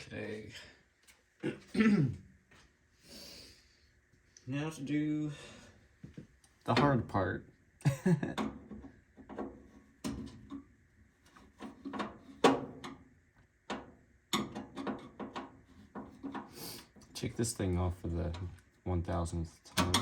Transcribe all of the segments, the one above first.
Okay. Now to do the hard part. Take this thing off for the 1000th time.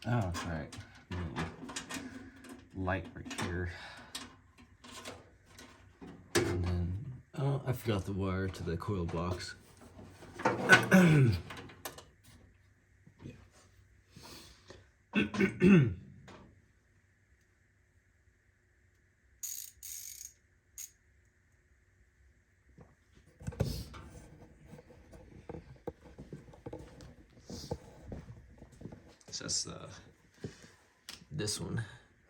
Oh, that's right. Light right here. And then, oh, I forgot the wire to the coil box. Yeah. So that's this one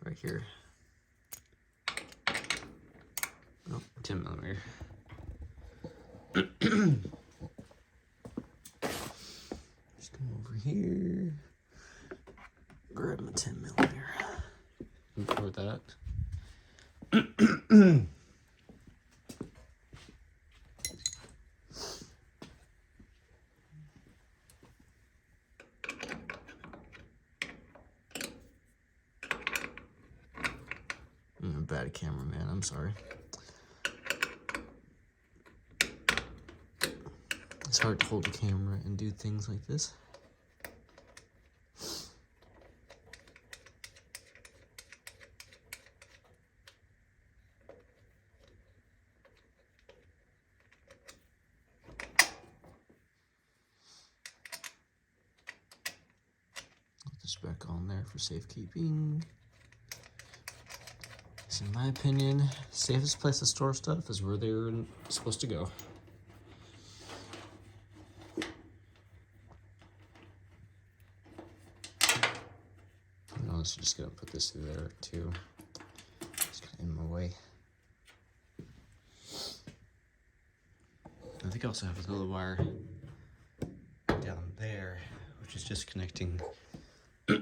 right here. Oh, 10 millimeter. Just come over here, grab my 10 millimeter. For that. I'm a bad cameraman, I'm sorry. It's hard to hold the camera and do things like this. Put this back on there for safekeeping. So in my opinion, safest place to store stuff is where they're supposed to go. I'm also just gonna put this through there too. Just kind of in my way. I think I also have a little wire down there, which is just connecting to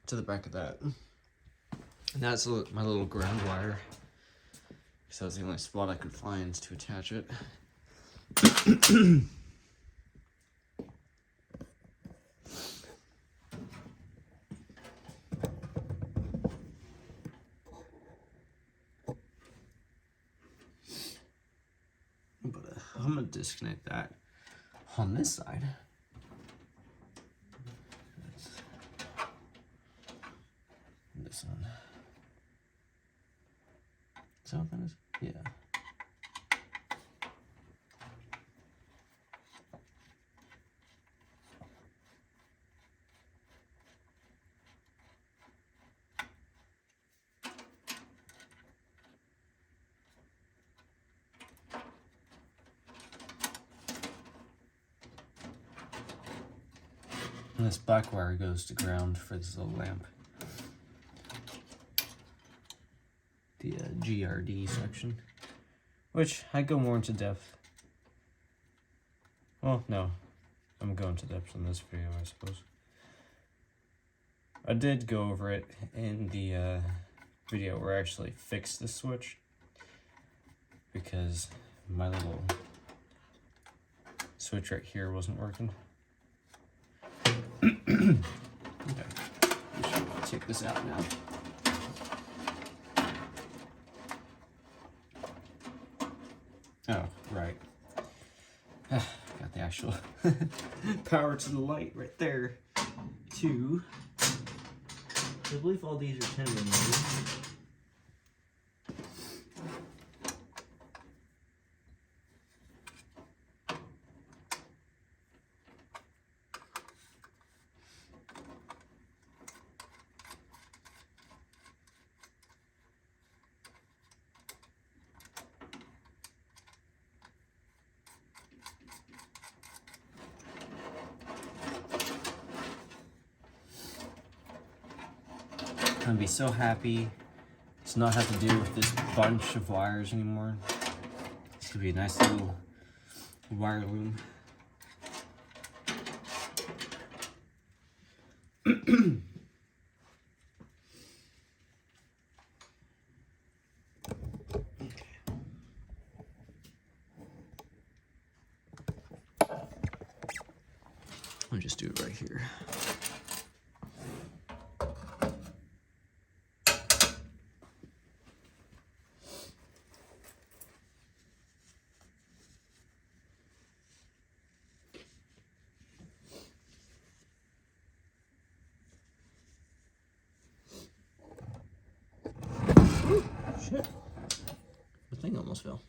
the back of that. And that's my little ground wire. So that's the only spot I could find to attach it. But I'm gonna disconnect that on this side. This one. Is that what that is? Yeah. And this black wire goes to ground for this little lamp. The GRD section, which I go more into depth. Well, no, I'm going to depth in this video, I suppose. I did go over it in the video where I actually fixed the switch because my little switch right here wasn't working. Okay, we should take this out now. Oh, right. Got the actual power to the light right there, too. I believe all these are 10 millimeters. gonna be so happy to not have to deal with this bunch of wires anymore. It's gonna be a nice little wire loom. I'll just do it right here. Ooh, shit. The thing almost fell.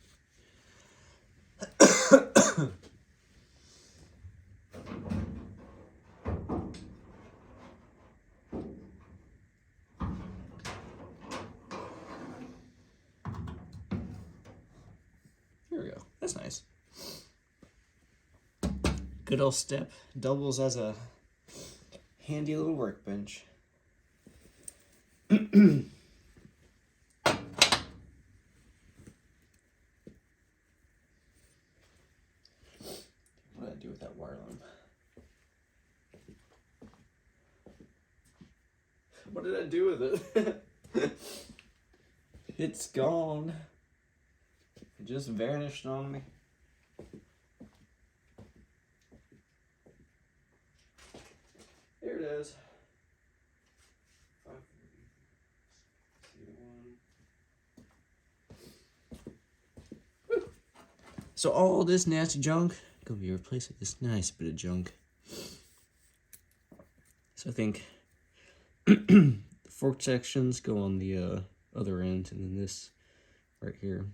There we go. That's nice. Good old step. Doubles as a handy little workbench. What did I do with that wire loom? What did I do with it? It's gone. It just vanished on me. Here it is. So all this nasty junk gonna be replaced with this nice bit of junk. So I think the fork sections go on the other end, and then this right here.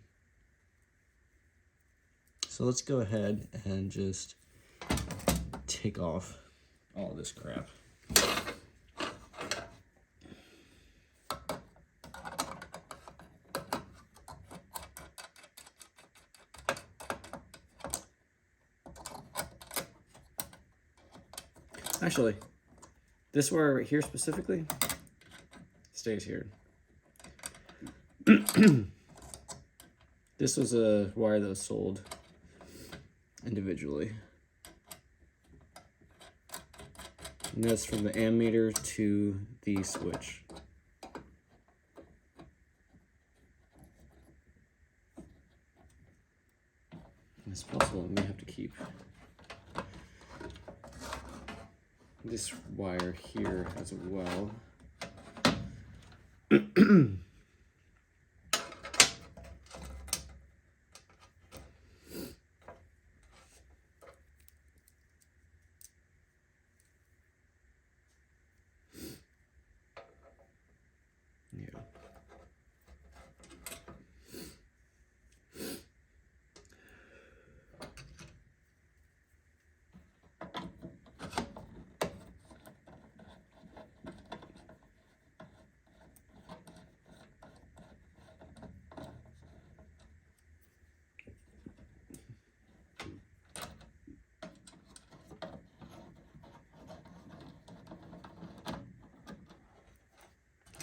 So let's go ahead and just take off all this crap. Actually, this wire right here specifically stays here. This was a wire that was sold individually. And that's from the ammeter to the switch. And it's possible I may have to keep this wire here as well. Yeah.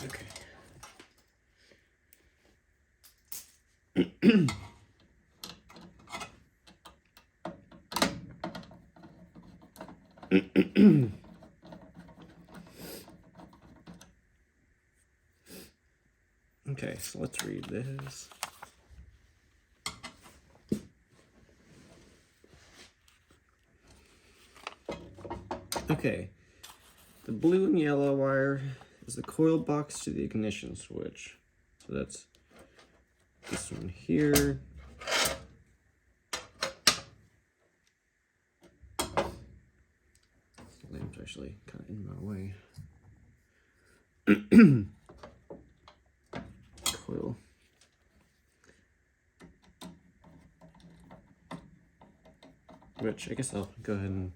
Okay. Okay, so let's read this. Okay, the blue and yellow wire is the coil box to the ignition switch. So that's this one here. The lamp's actually kind of in my way. Coil. Which I guess I'll go ahead and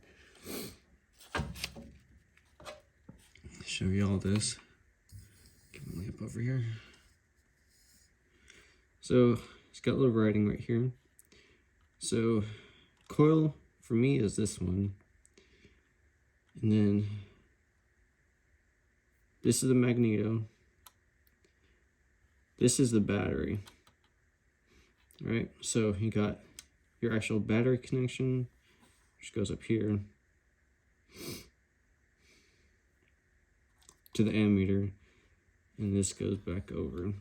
show you all this. Get my lamp over here. So it's got a little writing right here. So coil for me is this one. And then this is the magneto. This is the battery. All right, so you got your actual battery connection, which goes up here to the ammeter, and this goes back over.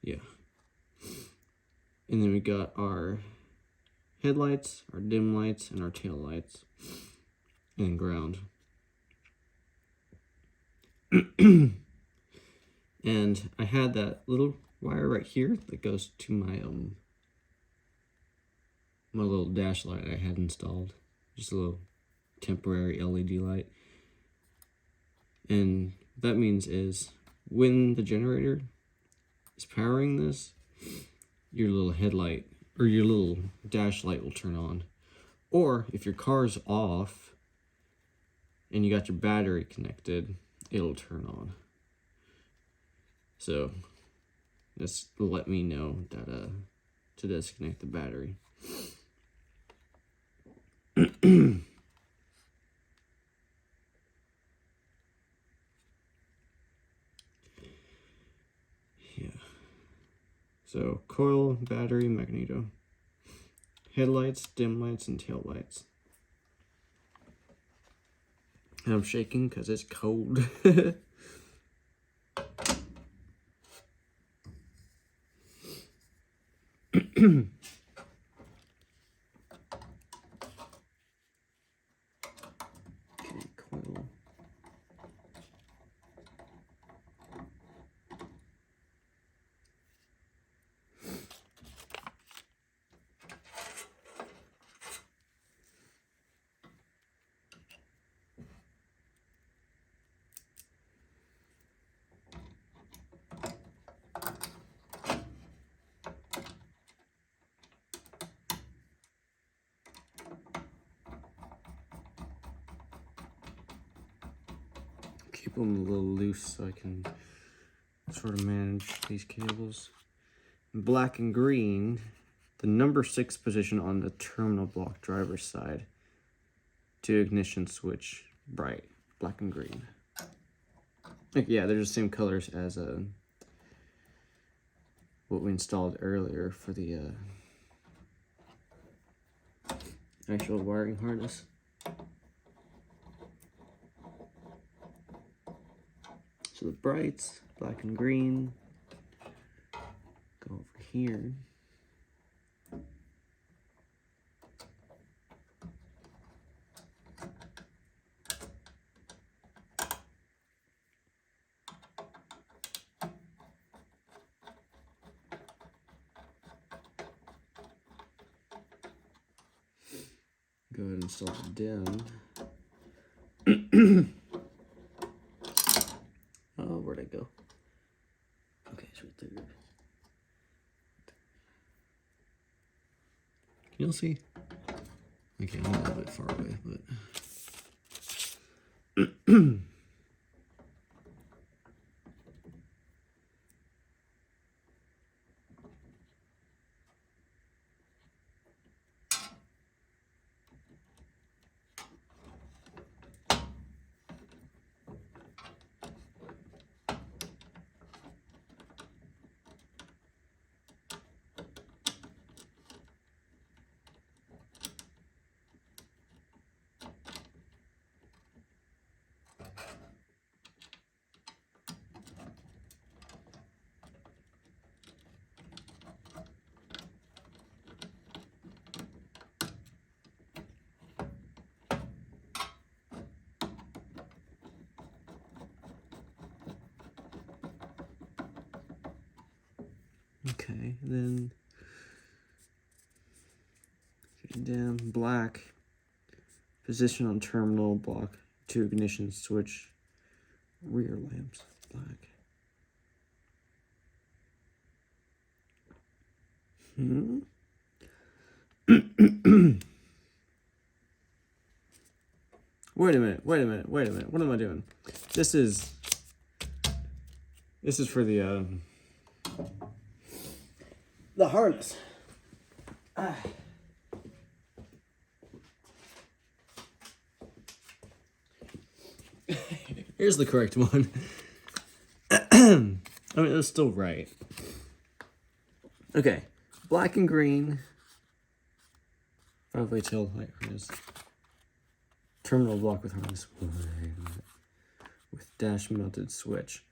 Yeah. And then we got our headlights, our dim lights, and our tail lights, and ground. And I had that little wire right here that goes to my my little dash light I had installed, just a little temporary LED light. And that means is when the generator is powering this, your little headlight or your little dash light will turn on. Or if your car's off and you got your battery connected, it'll turn on. So just let me know that to disconnect the battery. Yeah. So coil, battery, magneto, headlights, dim lights, and tail lights. And I'm shaking because it's cold. Okay, coil. Keep them a little loose so I can sort of manage these cables. Black and green, the number 6 position on the terminal block driver's side to ignition switch, bright, black and green. Like, yeah, they're the same colors as what we installed earlier for the actual wiring harness. So the brights, black and green, go over here. Go ahead and install the dim. Oh, where'd I go? Okay, it's right there. Can y'all see? Okay, I'm a little bit far away, but... Okay, then dim, black, position on terminal block, to ignition switch, rear lamps, black. Wait a minute, what am I doing? This is for the harness. Here's the correct one. I mean, it was still right. Okay, black and green. 5-way tail light harness. Terminal block with harness. With dash mounted switch.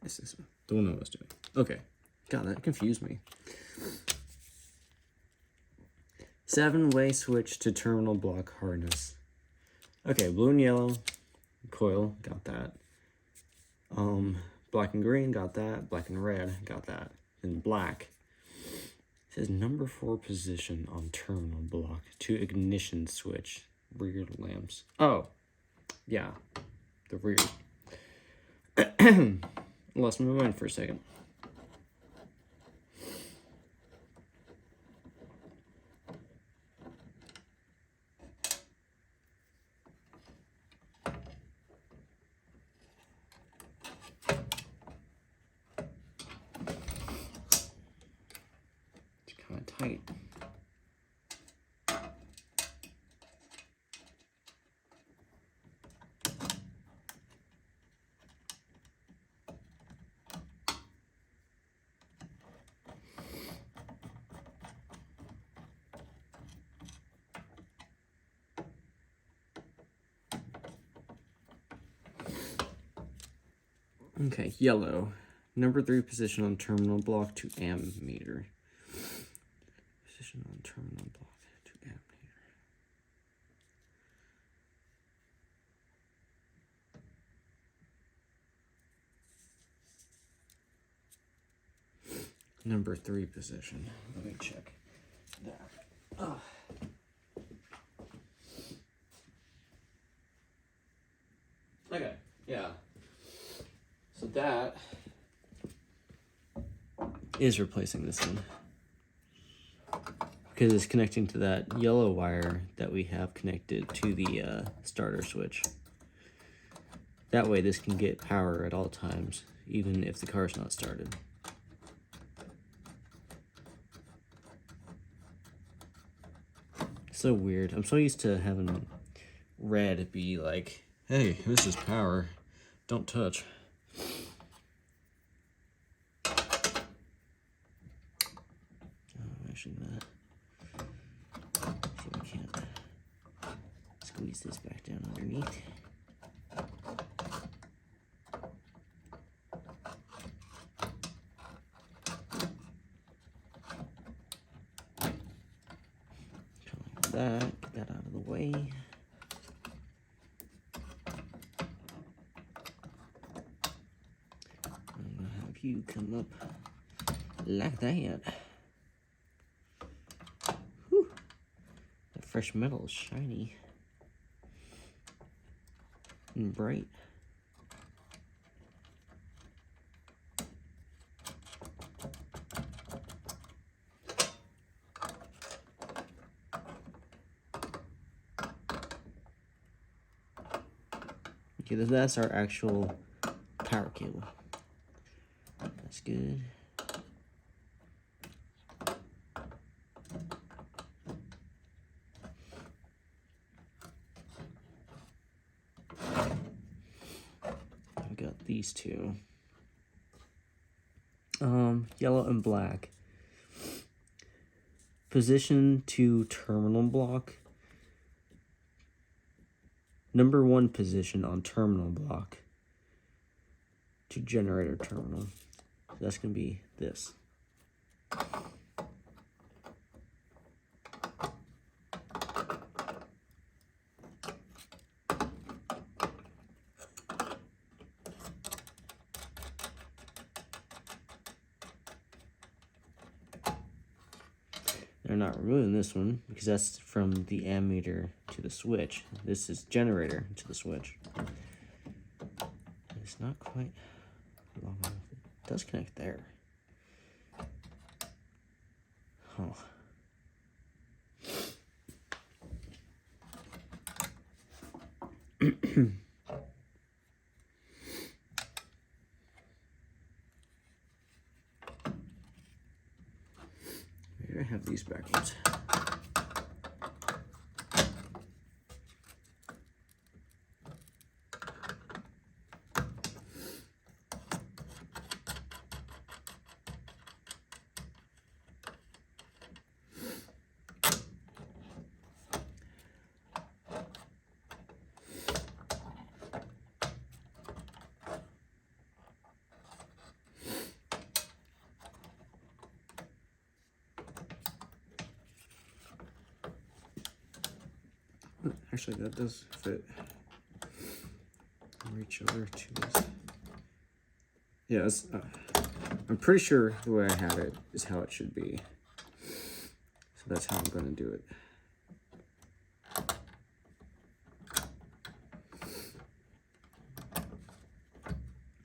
This is the one I was doing. Okay. God, that confused me. 7-way switch to terminal block harness. Okay, blue and yellow coil, got that. Black and green, got that. Black and red, got that. And black. It says number 4 position on terminal block to ignition switch. Rear lamps. Oh, yeah, the rear. Lost my mind for a second. It's kind of tight. Okay, yellow. Number 3 position on terminal block to ammeter. Position on terminal block to ammeter. Number 3 position. Let me check that. Okay, yeah. So that is replacing this one. Because it's connecting to that yellow wire that we have connected to the starter switch. That way this can get power at all times, even if the car's not started. So weird. I'm so used to having red be like, hey, this is power. Don't touch. Actually, not. See if I can't squeeze this back down underneath. Like that. Get that out of the way. I'm gonna have you come up like that. Whew. The fresh metal is shiny and bright. Okay, that's our actual power cable. That's good. I've got these two. Yellow and black. Position to terminal block. Number 1 position on terminal block to generator terminal. So that's going to be this. They're not removing this one because that's from the ammeter to the switch. This is generator to the switch. It's not quite long enough. It does connect there. Oh. Maybe I have these backwards. Actually, that does fit. Reach over to this. Yeah, I'm pretty sure the way I have it is how it should be. So that's how I'm going to do it.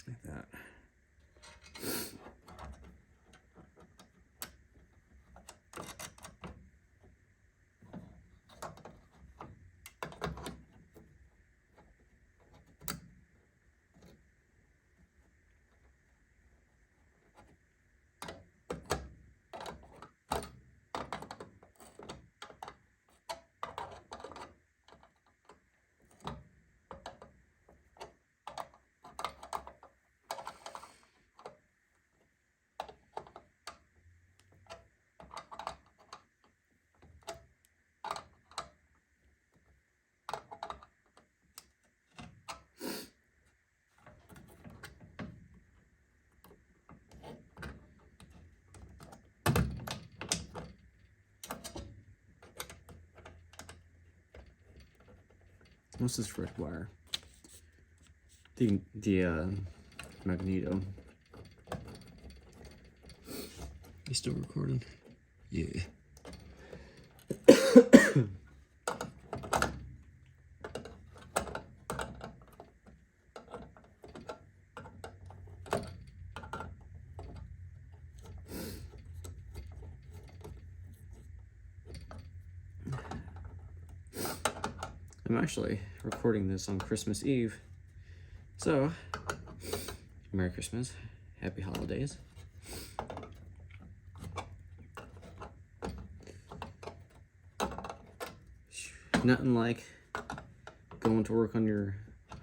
Like that. What's this red wire? The magneto. You still recording? Yeah. I'm actually recording this on Christmas Eve. So, Merry Christmas, Happy Holidays. Nothing like going to work on your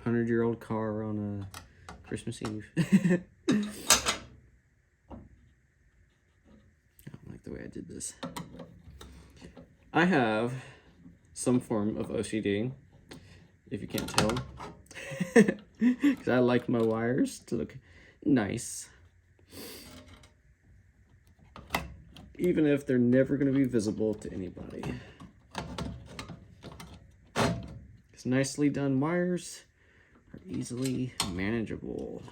100-year-old car on a Christmas Eve. I don't like the way I did this. I have some form of OCD, if you can't tell, because I like my wires to look nice, even if they're never going to be visible to anybody. Because nicely done wires are easily manageable,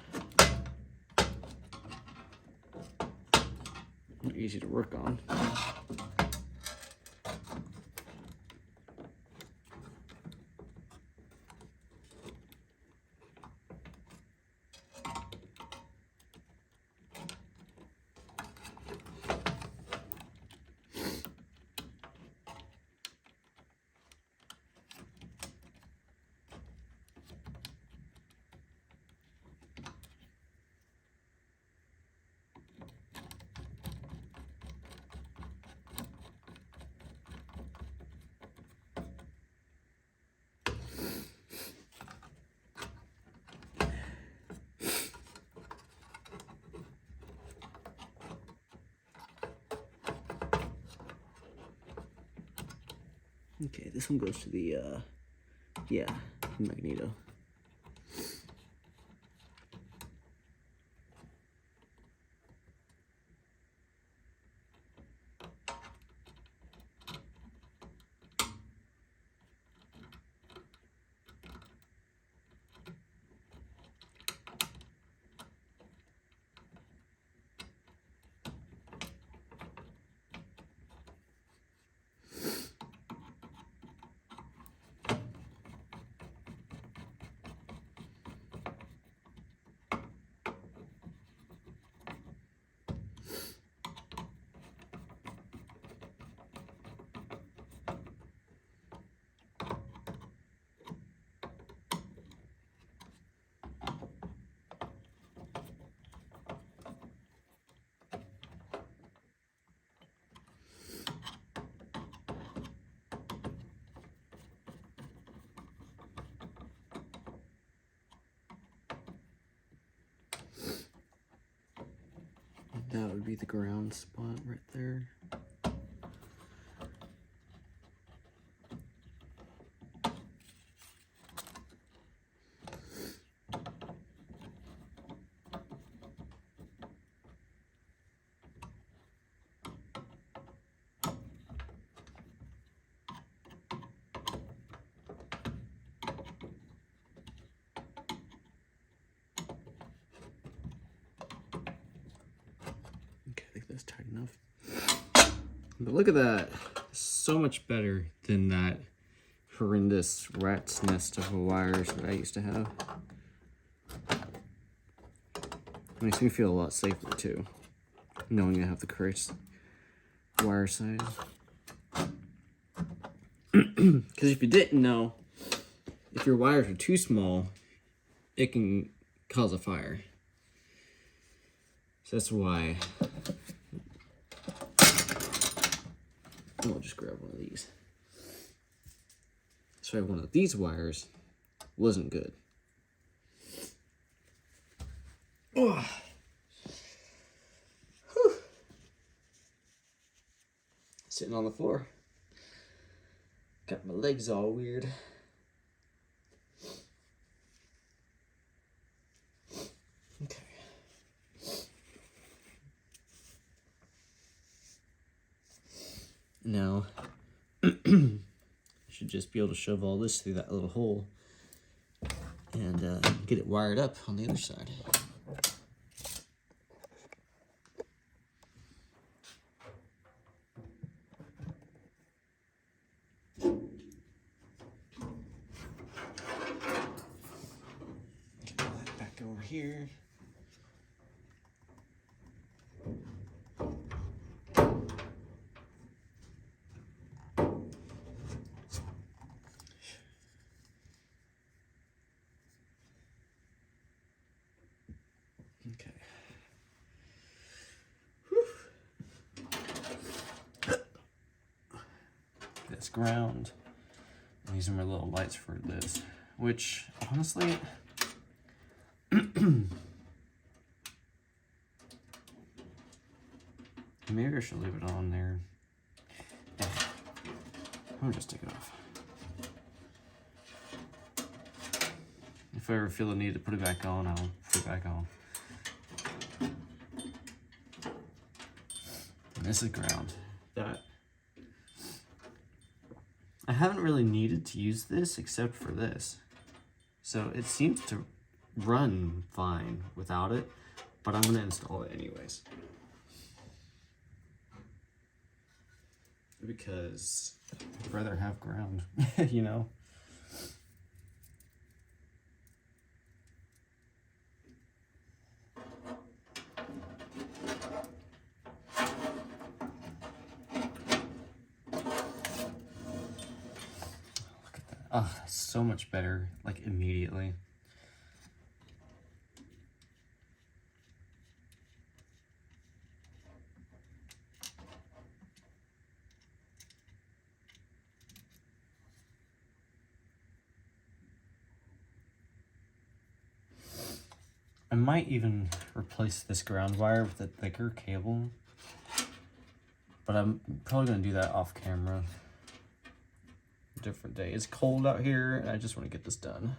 easy to work on. Okay, this one goes to the, magneto. that would be the ground spot right there. Okay, I think that's tight enough. But look at that. So much better than that horrendous rat's nest of wires that I used to have. Makes me feel a lot safer too, knowing I have the correct wire size. Because if you didn't know, if your wires are too small, it can cause a fire. So that's why I'll just grab one of these. So one of these wires wasn't good. Oh. Whew. Sitting on the floor. Got my legs all weird. Okay. Now, should just be able to shove all this through that little hole and get it wired up on the other side. Get that back over here. Okay. Whew. That's ground. And these are my little lights for this, which honestly, maybe I should leave it on there. Yeah. I'll just take it off. If I ever feel the need to put it back on, I'll put it back on. And this is ground. That I haven't really needed to use this except for this. So it seems to run fine without it, but I'm gonna install it anyways. Because I'd rather have ground, you know? Oh, so much better, like immediately. I might even replace this ground wire with a thicker cable, but I'm probably gonna do that off camera. Different day. It's cold out here and I just want to get this done.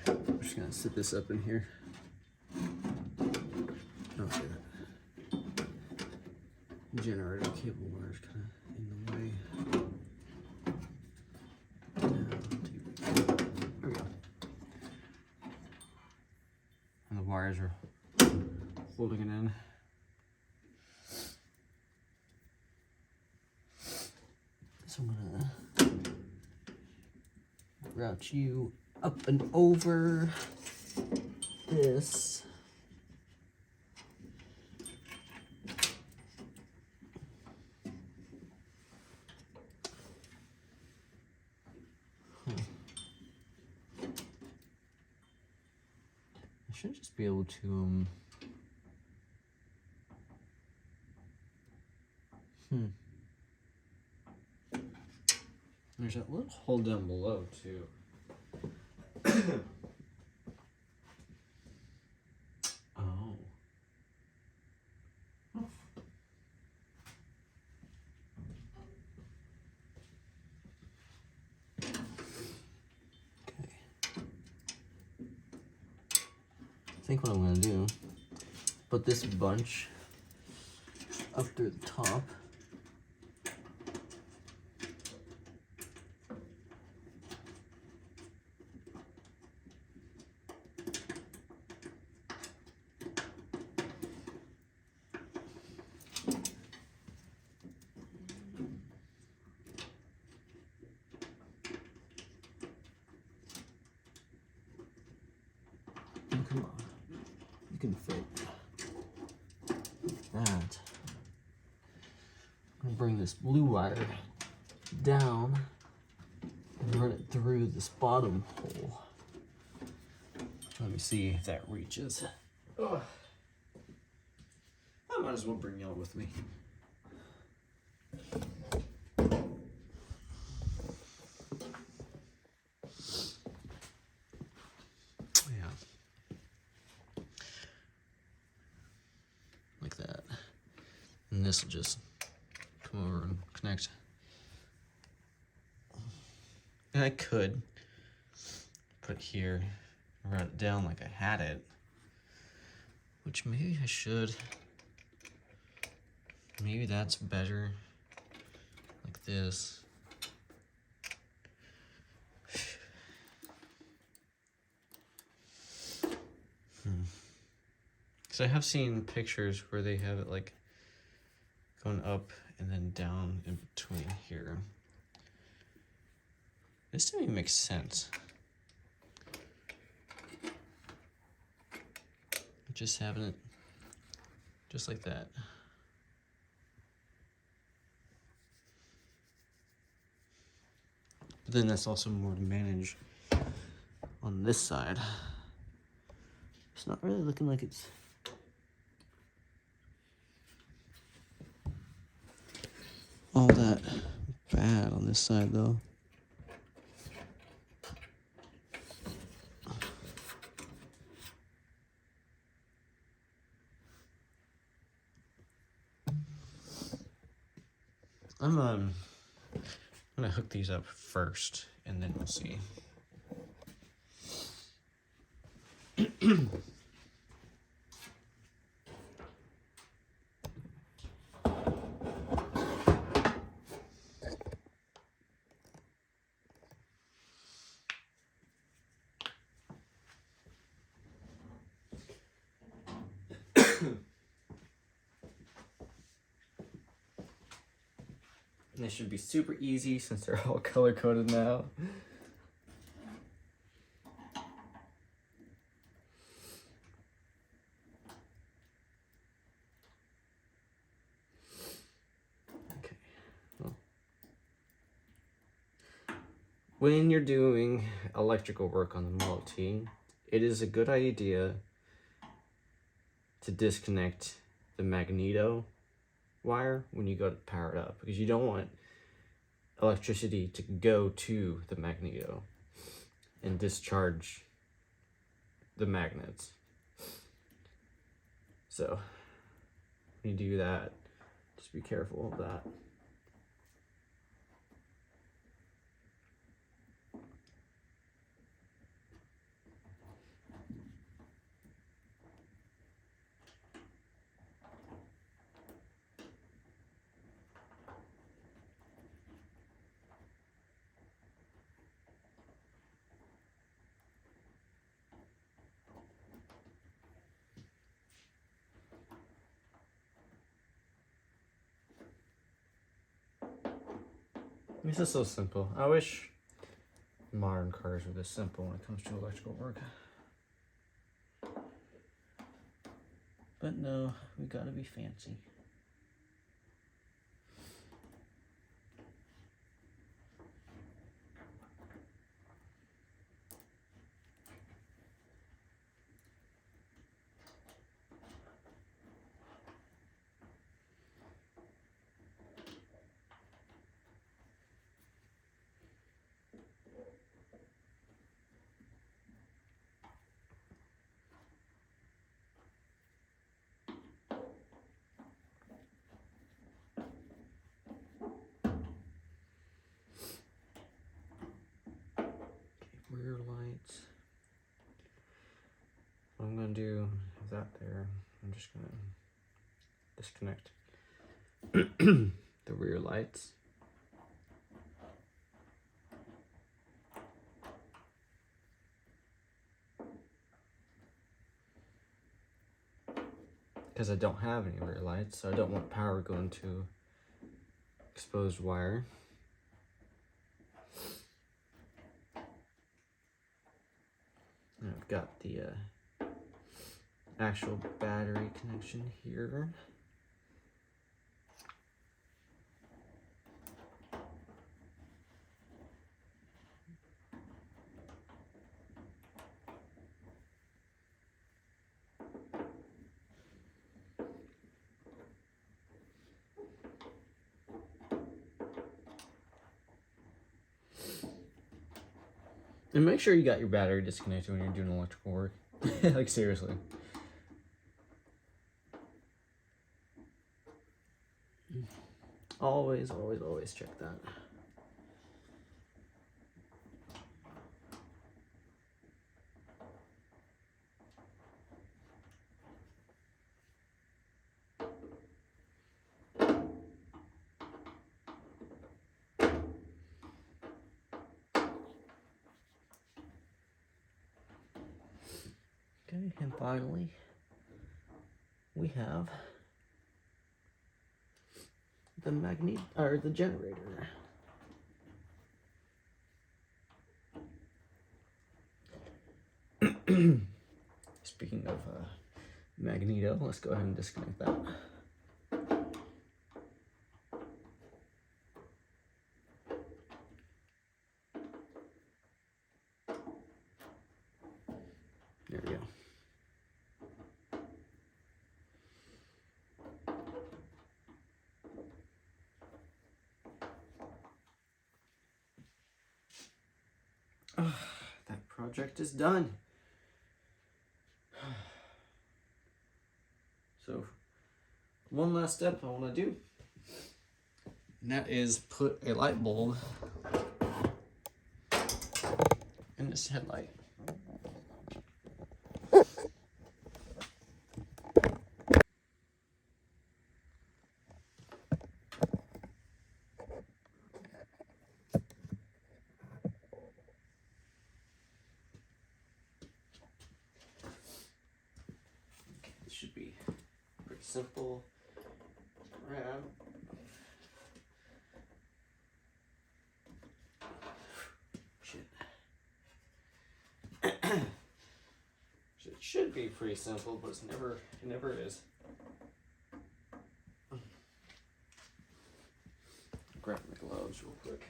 I'm just gonna sit this up in here. Okay, that generator cable wire is kind of in the way. There we go. And the wires are holding it in. So I'm gonna route you up and over this. I should just be able to There's that little hole down below too. Oh. Okay. I think what I'm gonna do, put this bunch up through the top. Come on, you can fit that. I'm gonna bring this blue wire down and run it through this bottom hole. Let me see if that reaches. Ugh. I might as well bring y'all with me. And this will just come over and connect. And I could put here and run it down like I had it, which maybe I should. Maybe that's better, like this. Because I have seen pictures where they have it like going up and then down in between here. This to me makes sense. Just having it just like that. But then that's also more to manage on this side. It's not really looking like it's all that bad on this side though. I'm gonna hook these up first and then we'll see. And this should be super easy since they're all color coded now. Okay. Well, when you're doing electrical work on the Model T, it is a good idea to disconnect the magneto wire when you go to power it up, because you don't want electricity to go to the magneto and discharge the magnets. So when you do that, just be careful of that. This is so simple. I wish modern cars were this simple when it comes to electrical work. But no, we gotta be fancy. Rear lights. What I'm gonna do is that there. I'm just gonna disconnect the rear lights. Because I don't have any rear lights, so I don't want power going to exposed wire. And I've got the actual battery connection here. And make sure you got your battery disconnected when you're doing electrical work. Like, seriously. Always, always, always check that. Okay, and finally, we have the generator. Speaking of magneto, let's go ahead and disconnect that. There we go. That project is done. So, one last step I want to do, and that is put a light bulb in this headlight. This should be pretty simple. Grab. Shit. It should be pretty simple, but it never is. Grab my gloves real quick.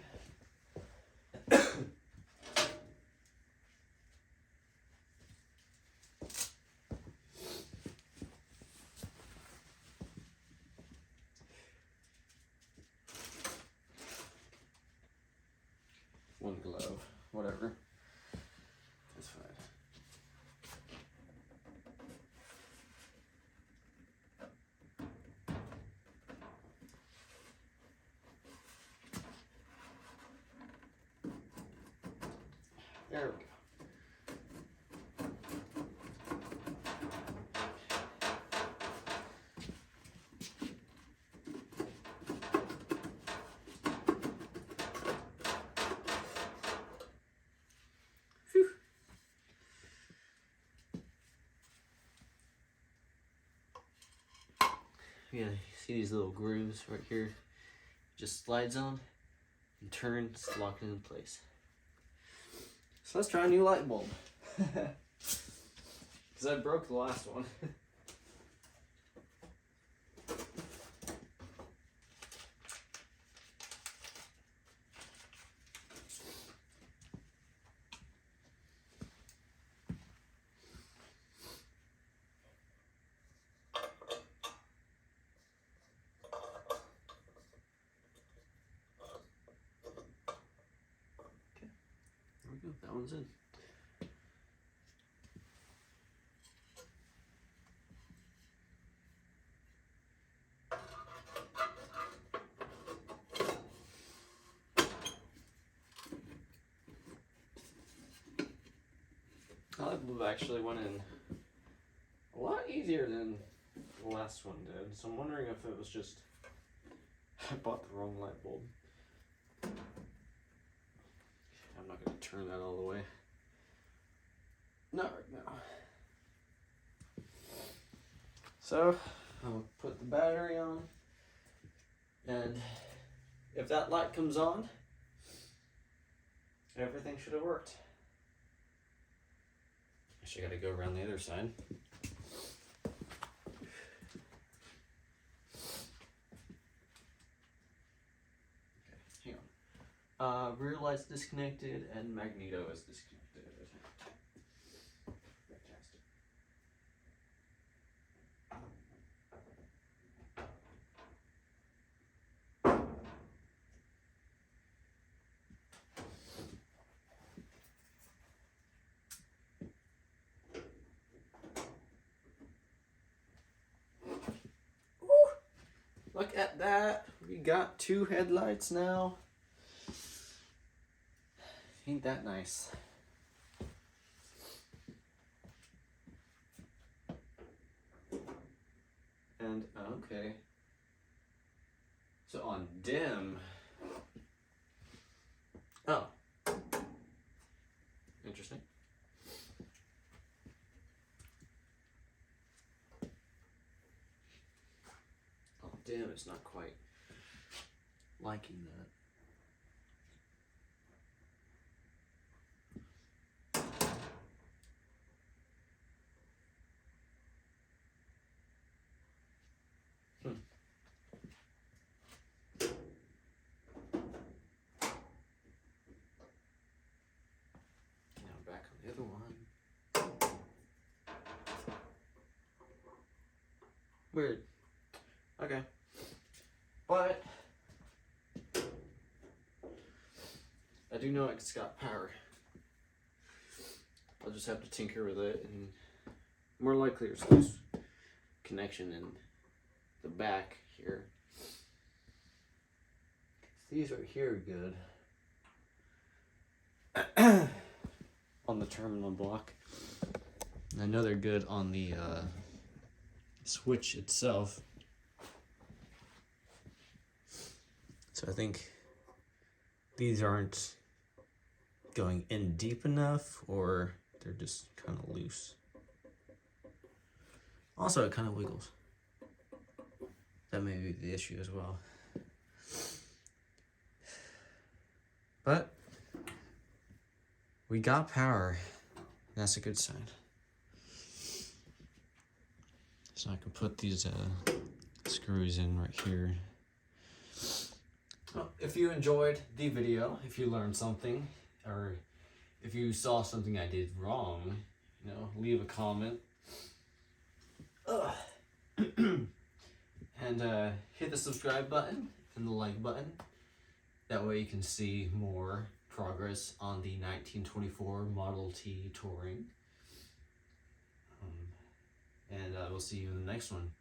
One glove, whatever. That's fine. There we go. Phew. Yeah, you see these little grooves right here? Just slides on and turns, lock it in place. So let's try a new light bulb. Because I broke the last one. one's in. That light bulb actually went in a lot easier than the last one did, so I'm wondering if it was just I bought the wrong light bulb. I'm not going to turn that all the way. Not right now. So I'll put the battery on, and if that light comes on, everything should have worked. Actually, I got to go around the other side. Rear light's disconnected and magneto is disconnected. Fantastic. Woo! Look at that. We got 2 headlights now. Ain't that nice? And okay. So on dim. Oh. Interesting. On dim, it's not quite liking that. The other one. Weird. Okay. But I do know it's got power. I'll just have to tinker with it, and more likely there's loose connection in the back here. These right here are good. On the terminal block. I know they're good on the switch itself. So I think these aren't going in deep enough, or they're just kind of loose. Also, it kind of wiggles. That may be the issue as well. But we got power. That's a good sign. So I can put these screws in right here. Well, if you enjoyed the video, if you learned something, or if you saw something I did wrong, you know, leave a comment. And hit the subscribe button and the like button. That way you can see more progress on the 1924 Model T Touring. And we'll see you in the next one.